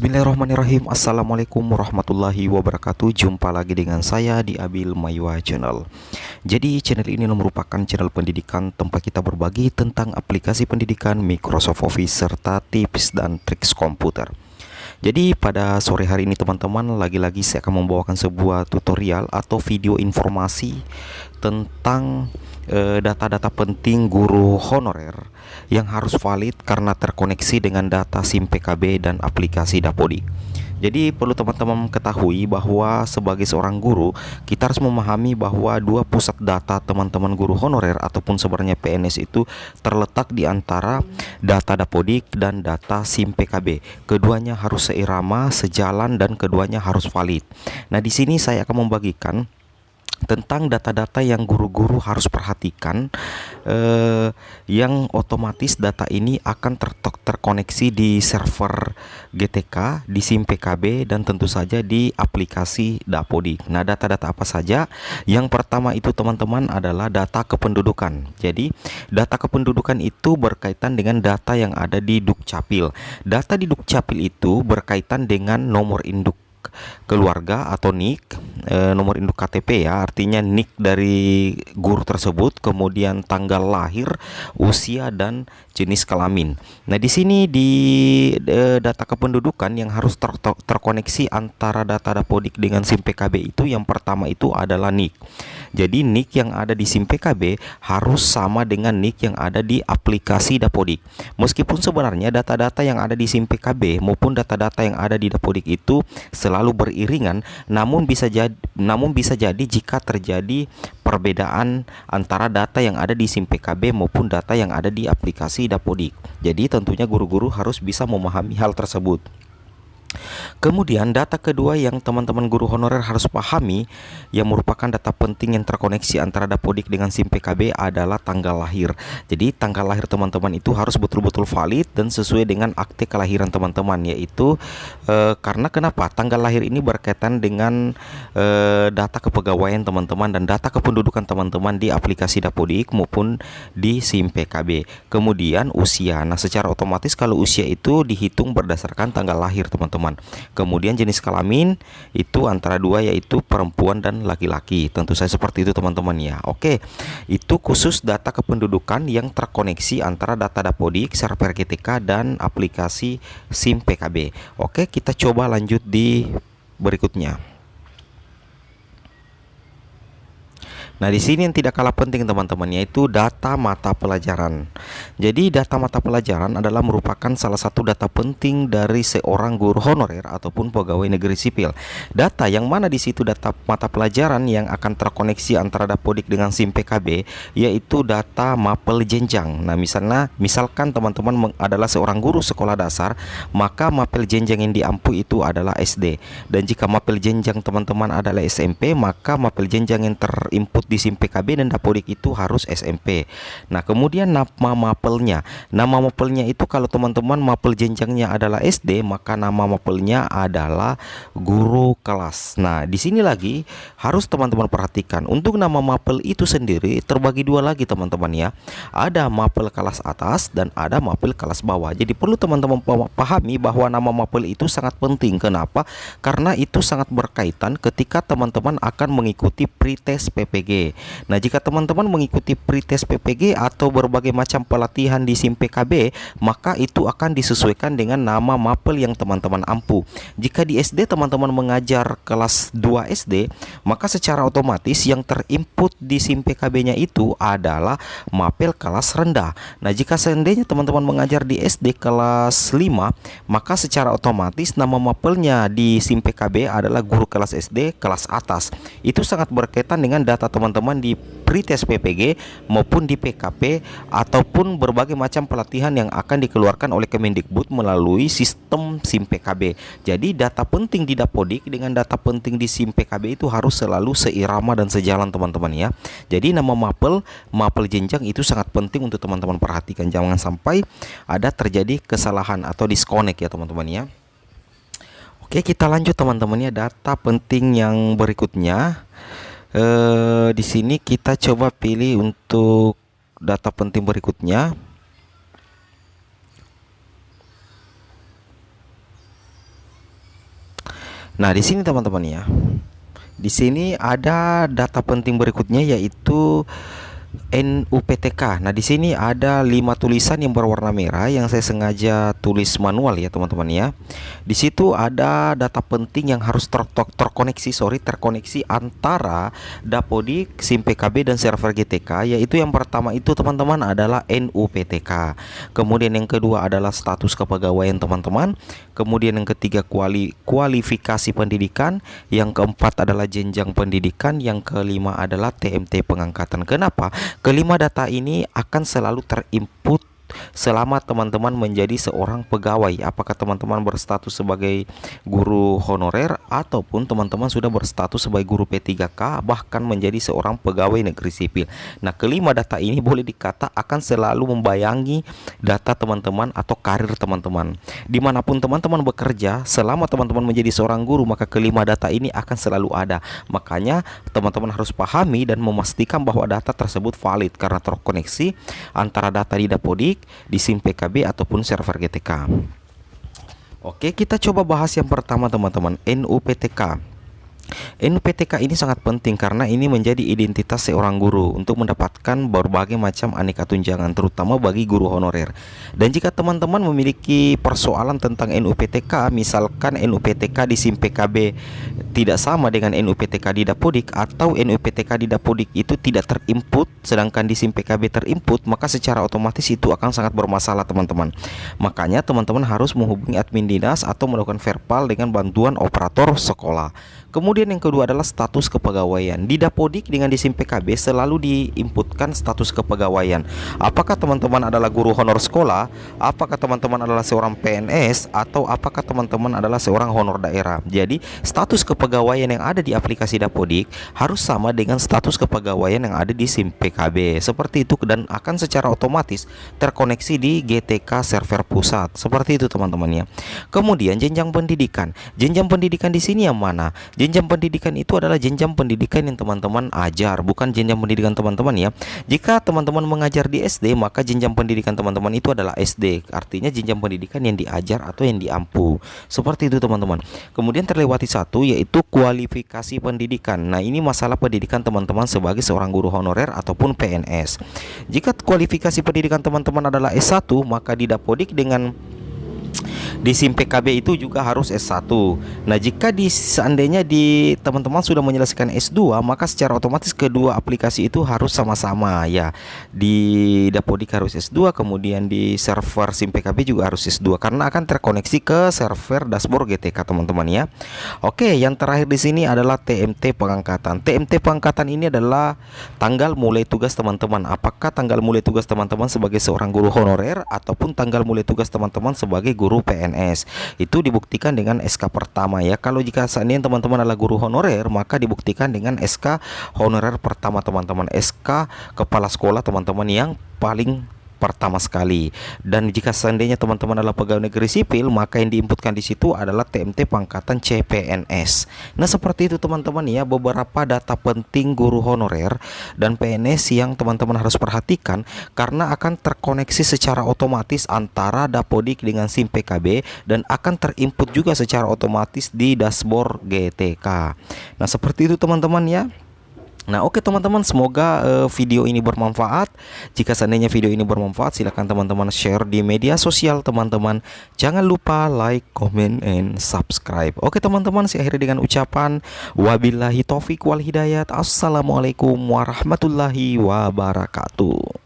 Bismillahirrahmanirrahim. Assalamualaikum warahmatullahi wabarakatuh. Jumpa lagi dengan saya di Abil Maywa Channel. Jadi channel ini merupakan channel pendidikan tempat kita berbagi tentang aplikasi pendidikan Microsoft Office serta tips dan triks komputer. Jadi pada sore hari ini teman-teman, lagi-lagi saya akan membawakan sebuah tutorial atau video informasi tentang data-data penting guru honorer yang harus valid karena terkoneksi dengan data SIM PKB dan aplikasi Dapodik. Jadi perlu teman-teman ketahui bahwa sebagai seorang guru kita harus memahami bahwa dua pusat data teman-teman guru honorer ataupun sebenarnya PNS itu terletak di antara data Dapodik dan data SIM PKB. Keduanya harus seirama, sejalan, dan keduanya harus valid. Nah, di sini saya akan membagikan tentang data-data yang guru-guru harus perhatikan, yang otomatis data ini akan terkoneksi di server GTK, di SIM PKB, dan tentu saja di aplikasi Dapodik. Nah, data-data apa saja? Yang pertama itu teman-teman adalah data kependudukan. Jadi data kependudukan itu berkaitan dengan data yang ada di Dukcapil. Data di Dukcapil itu berkaitan dengan nomor induk keluarga atau NIK, nomor induk KTP ya, artinya NIK dari guru tersebut, kemudian tanggal lahir, usia, dan jenis kelamin. Nah, di sini di data kependudukan yang harus terkoneksi antara data Dapodik dengan SIM PKB itu, yang pertama itu adalah NIK. Jadi NIK yang ada di SIM PKB harus sama dengan NIK yang ada di aplikasi Dapodik. Meskipun sebenarnya data-data yang ada di SIM PKB maupun data-data yang ada di Dapodik itu selalu beriringan, namun bisa jadi jika terjadi perbedaan antara data yang ada di SIM PKB maupun data yang ada di aplikasi Dapodik. Jadi tentunya guru-guru harus bisa memahami hal tersebut. Kemudian data kedua yang teman-teman guru honorer harus pahami yang merupakan data penting yang terkoneksi antara Dapodik dengan SIM PKB adalah tanggal lahir. Jadi tanggal lahir teman-teman itu harus betul-betul valid dan sesuai dengan akte kelahiran teman-teman, yaitu karena kenapa? Tanggal lahir ini berkaitan dengan data kepegawaian teman-teman dan data kependudukan teman-teman di aplikasi Dapodik maupun di SIM PKB. Kemudian usia. Nah, secara otomatis kalau usia itu dihitung berdasarkan tanggal lahir teman-teman. Kemudian jenis kelamin itu antara dua, yaitu perempuan dan laki-laki. Tentu saja seperti itu teman-teman ya. Oke, itu khusus data kependudukan yang terkoneksi antara data Dapodik, server GTK, dan aplikasi SIM PKB. Oke, kita coba lanjut di berikutnya. Nah, di sini yang tidak kalah penting teman-teman, yaitu data mata pelajaran. Jadi data mata pelajaran adalah merupakan salah satu data penting dari seorang guru honorer ataupun pegawai negeri sipil. Data yang mana di situ data mata pelajaran yang akan terkoneksi antara Dapodik dengan SIM PKB, yaitu data mapel jenjang. Nah, misalkan teman-teman adalah seorang guru sekolah dasar, maka mapel jenjang yang diampu itu adalah SD. Dan jika mapel jenjang teman-teman adalah SMP, maka mapel jenjang yang terinput di SIM PKB dan Dapodik itu harus SMP. Nah, kemudian nama mapelnya. Nama mapelnya itu kalau teman-teman mapel jenjangnya adalah SD, maka nama mapelnya adalah guru kelas. Nah, di sini lagi harus teman-teman perhatikan. Untuk nama mapel itu sendiri terbagi dua lagi teman-teman ya. Ada mapel kelas atas dan ada mapel kelas bawah. Jadi perlu teman-teman pahami bahwa nama mapel itu sangat penting. Kenapa? Karena itu sangat berkaitan ketika teman-teman akan mengikuti pretest PPG. Nah, jika teman-teman mengikuti pretest PPG atau berbagai macam pelatihan di SIM PKB, maka itu akan disesuaikan dengan nama mapel yang teman-teman ampu. Jika di SD teman-teman mengajar kelas 2 SD, maka secara otomatis yang terinput di SIM PKB-nya itu adalah mapel kelas rendah. Nah, jika seandainya teman-teman mengajar di SD kelas 5, maka secara otomatis nama mapelnya di SIM PKB adalah guru kelas SD kelas atas. Itu sangat berkaitan dengan data teman-teman di pretest PPG maupun di PKP ataupun berbagai macam pelatihan yang akan dikeluarkan oleh Kemendikbud melalui sistem SIM PKB. Jadi data penting di Dapodik dengan data penting di SIM PKB itu harus selalu seirama dan sejalan teman-teman ya. Jadi nama mapel jenjang itu sangat penting untuk teman-teman perhatikan. Jangan sampai ada terjadi kesalahan atau disconnect ya teman-teman ya. Oke, kita lanjut teman-teman ya. Data penting yang berikutnya. Di sini kita coba pilih untuk data penting berikutnya. Nah, di sini teman-teman ya. Di sini ada data penting berikutnya yaitu NUPTK. Nah, di sini ada 5 tulisan yang berwarna merah yang saya sengaja tulis manual ya, teman-teman ya. Di situ ada data penting yang harus terkoneksi antara Dapodik, SIM PKB dan server GTK, yaitu yang pertama itu teman-teman adalah NUPTK. Kemudian yang kedua adalah status kepegawaian teman-teman. Kemudian yang ketiga kualifikasi pendidikan, yang keempat adalah jenjang pendidikan, yang kelima adalah TMT pengangkatan. Kenapa? Kelima data ini akan selalu terinput selama teman-teman menjadi seorang pegawai. Apakah teman-teman berstatus sebagai guru honorer ataupun teman-teman sudah berstatus sebagai guru P3K, bahkan menjadi seorang pegawai negeri sipil. Nah, kelima data ini boleh dikata akan selalu membayangi data teman-teman atau karir teman-teman. Dimanapun teman-teman bekerja, selama teman-teman menjadi seorang guru, maka kelima data ini akan selalu ada. Makanya teman-teman harus pahami dan memastikan bahwa data tersebut valid karena terkoneksi antara data di Dapodik, di SIM PKB ataupun server GTK. Oke, kita coba bahas yang pertama teman-teman, NUPTK. NUPTK ini sangat penting karena ini menjadi identitas seorang guru untuk mendapatkan berbagai macam aneka tunjangan, terutama bagi guru honorer. Dan jika teman-teman memiliki persoalan tentang NUPTK, misalkan NUPTK di SIM PKB tidak sama dengan NUPTK di Dapodik, atau NUPTK di Dapodik itu tidak terinput sedangkan di SIM PKB terinput, maka secara otomatis itu akan sangat bermasalah teman-teman. Makanya teman-teman harus menghubungi admin dinas atau melakukan verbal dengan bantuan operator sekolah. Kemudian yang kedua adalah status kepegawaian. Di Dapodik dengan di SIM PKB selalu diinputkan status kepegawaian. Apakah teman-teman adalah guru honor sekolah, apakah teman-teman adalah seorang PNS, atau apakah teman-teman adalah seorang honor daerah. Jadi status kepegawaian yang ada di aplikasi Dapodik harus sama dengan status kepegawaian yang ada di SIM PKB. Seperti itu, dan akan secara otomatis terkoneksi di GTK server pusat. Seperti itu teman-teman ya. Kemudian jenjang pendidikan. Jenjang pendidikan di sini yang mana? Jenjang pendidikan itu adalah jenjang pendidikan yang teman-teman ajar, bukan jenjang pendidikan teman-teman ya. Jika teman-teman mengajar di SD, maka jenjang pendidikan teman-teman itu adalah SD. Artinya jenjang pendidikan yang diajar atau yang diampu. Seperti itu teman-teman. Kemudian terlewati satu, yaitu kualifikasi pendidikan. Nah, ini masalah pendidikan teman-teman sebagai seorang guru honorer ataupun PNS. Jika kualifikasi pendidikan teman-teman adalah S1, maka di Dapodik dengan di SIM PKB itu juga harus S1. Nah, jika seandainya di teman-teman sudah menyelesaikan S2, maka secara otomatis kedua aplikasi itu harus sama-sama ya. Di Dapodik harus S2, kemudian di server SIM PKB juga harus S2 karena akan terkoneksi ke server dashboard GTK teman-teman ya. Oke, yang terakhir di sini adalah TMT pengangkatan. TMT pengangkatan ini adalah tanggal mulai tugas teman-teman. Apakah tanggal mulai tugas teman-teman sebagai seorang guru honorer ataupun tanggal mulai tugas teman-teman sebagai guru PNS. Itu dibuktikan dengan SK pertama ya. Kalau jika seandainya teman-teman adalah guru honorer, maka dibuktikan dengan SK honorer pertama teman-teman, SK kepala sekolah teman-teman yang paling pertama sekali. Dan jika seandainya teman-teman adalah pegawai negeri sipil, maka yang diinputkan di situ adalah TMT pangkatan CPNS. Nah, seperti itu teman-teman ya, beberapa data penting guru honorer dan PNS yang teman-teman harus perhatikan karena akan terkoneksi secara otomatis antara Dapodik dengan SIM PKB dan akan terinput juga secara otomatis di dashboard GTK. Nah, seperti itu teman-teman ya. Nah, oke teman-teman, semoga video ini bermanfaat. Jika seandainya video ini bermanfaat, silakan teman-teman share di media sosial teman-teman. Jangan lupa like, comment, and subscribe. Oke teman-teman, saya akhiri dengan ucapan wabillahi taufik wal hidayat. Assalamualaikum warahmatullahi wabarakatuh.